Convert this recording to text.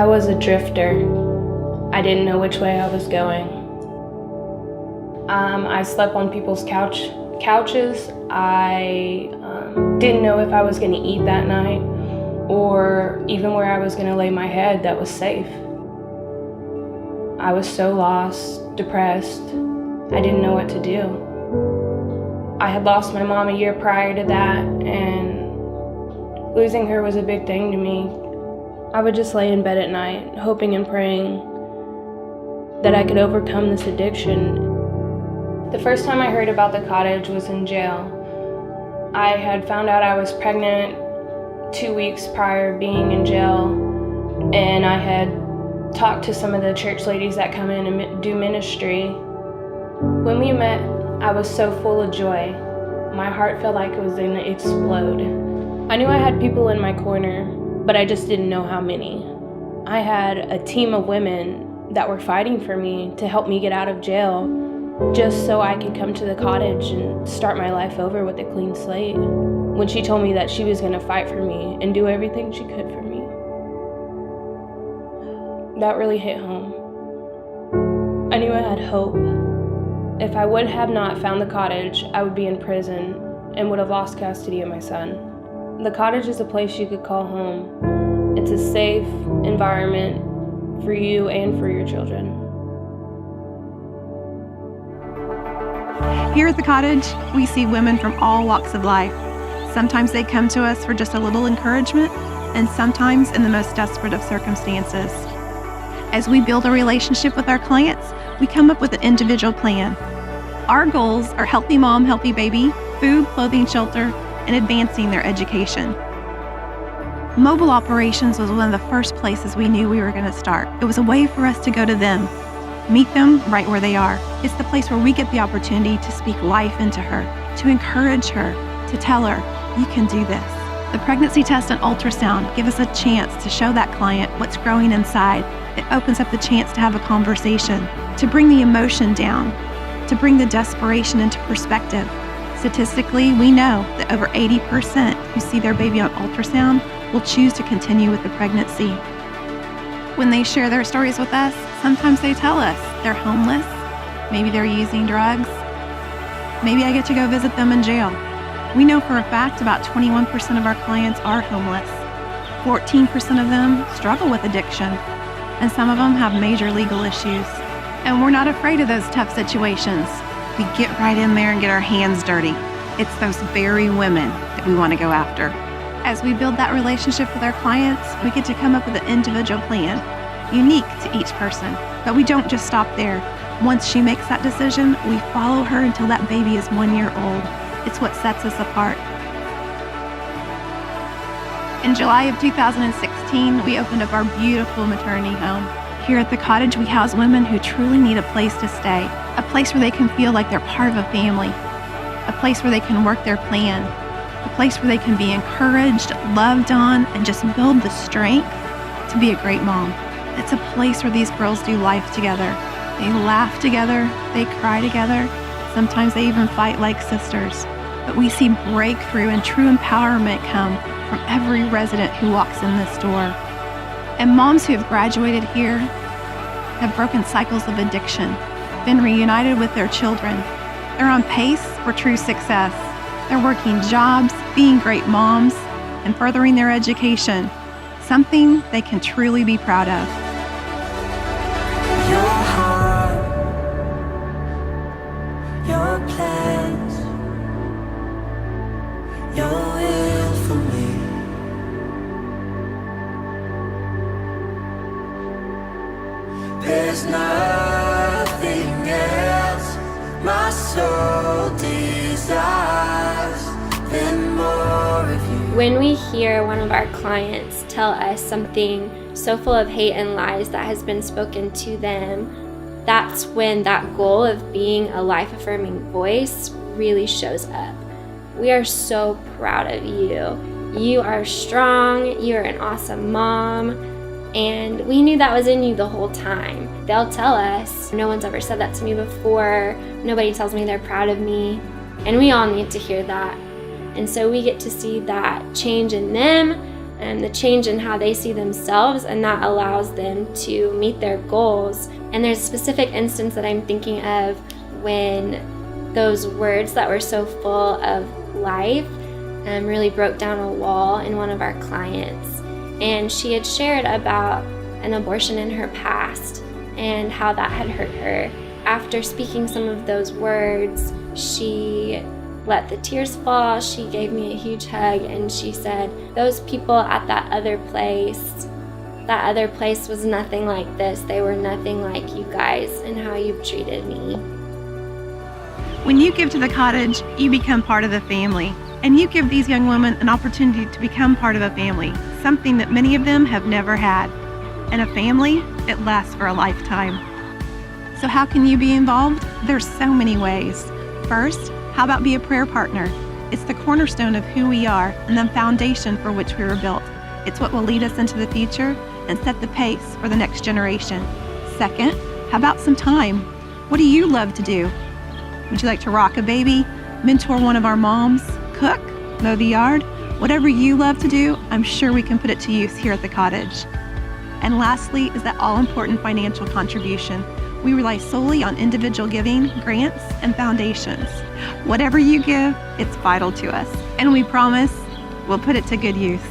I was a drifter. I didn't know which way I was going. I slept on people's couches. I didn't know if I was going to eat that night or even where I was going to lay my head that was safe. I was so lost, depressed. I didn't know what to do. I had lost my mom a year prior to that, and losing her was a big thing to me. I would just lay in bed at night, hoping and praying that I could overcome this addiction. The first time I heard about the Cottage was in jail. I had found out I was pregnant 2 weeks prior being in jail, and I had talked to some of the church ladies that come in and do ministry. When we met, I was so full of joy. My heart felt like it was going to explode. I knew I had people in my corner, but I just didn't know how many. I had a team of women that were fighting for me to help me get out of jail, just so I could come to the Cottage and start my life over with a clean slate. When she told me that she was going to fight for me and do everything she could for me, that really hit home. I knew I had hope. If I would have not found the Cottage, I would be in prison and would have lost custody of my son. The Cottage is a place you could call home. It's a safe environment for you and for your children. Here at the Cottage, we see women from all walks of life. Sometimes they come to us for just a little encouragement, and sometimes in the most desperate of circumstances. As we build a relationship with our clients, we come up with an individual plan. Our goals are healthy mom, healthy baby, food, clothing, shelter, and advancing their education. Mobile operations was one of the first places we knew we were going to start. It was a way for us to go to them, meet them right where they are. It's the place where we get the opportunity to speak life into her, to encourage her, to tell her, you can do this. The pregnancy test and ultrasound give us a chance to show that client what's growing inside. It opens up the chance to have a conversation, to bring the emotion down, to bring the desperation into perspective. Statistically, we know that over 80% who see their baby on ultrasound will choose to continue with the pregnancy. When they share their stories with us, sometimes they tell us they're homeless, maybe they're using drugs, maybe I get to go visit them in jail. We know for a fact about 21% of our clients are homeless. 14% of them struggle with addiction, and some of them have major legal issues. And we're not afraid of those tough situations. We get right in there and get our hands dirty. It's those very women that we want to go after. As we build that relationship with our clients, we get to come up with an individual plan, unique to each person. But we don't just stop there. Once she makes that decision, we follow her until that baby is 1 year old. It's what sets us apart. In July of 2016, we opened up our beautiful maternity home. Here at the Cottage, we house women who truly need a place to stay, a place where they can feel like they're part of a family, a place where they can work their plan, a place where they can be encouraged, loved on, and just build the strength to be a great mom. It's a place where these girls do life together. They laugh together, they cry together, sometimes they even fight like sisters. But we see breakthrough and true empowerment come from every resident who walks in this door. And moms who have graduated here have broken cycles of addiction, been reunited with their children. They're on pace for true success. They're working jobs, being great moms, and furthering their education, something they can truly be proud of. Your heart, your plans, your will for me. There's nothing else my soul desires than more of you. When we hear one of our clients tell us something so full of hate and lies that has been spoken to them, that's when that goal of being a life-affirming voice really shows up. We are so proud of you. You are strong, you're an awesome mom, and we knew that was in you the whole time. They'll tell us, no one's ever said that to me before, nobody tells me they're proud of me, and we all need to hear that. And so we get to see that change in them, and the change in how they see themselves, and that allows them to meet their goals. And there's a specific instance that I'm thinking of when those words that were so full of life really broke down a wall in one of our clients. And she had shared about an abortion in her past and how that had hurt her. After speaking some of those words, she let the tears fall. She gave me a huge hug and she said, those people at that other place was nothing like this. They were nothing like you guys and how you've treated me. When you give to the Cottage, you become part of the family, and you give these young women an opportunity to become part of a family, something that many of them have never had. And a family, it lasts for a lifetime. So how can you be involved? There's so many ways. First, how about be a prayer partner? It's the cornerstone of who we are and the foundation for which we were built. It's what will lead us into the future and set the pace for the next generation. Second, how about some time? What do you love to do? Would you like to rock a baby, mentor one of our moms, cook, mow the yard? Whatever you love to do, I'm sure we can put it to use here at the Cottage. And lastly is that all-important financial contribution. We rely solely on individual giving, grants, and foundations. Whatever you give, it's vital to us. And we promise we'll put it to good use.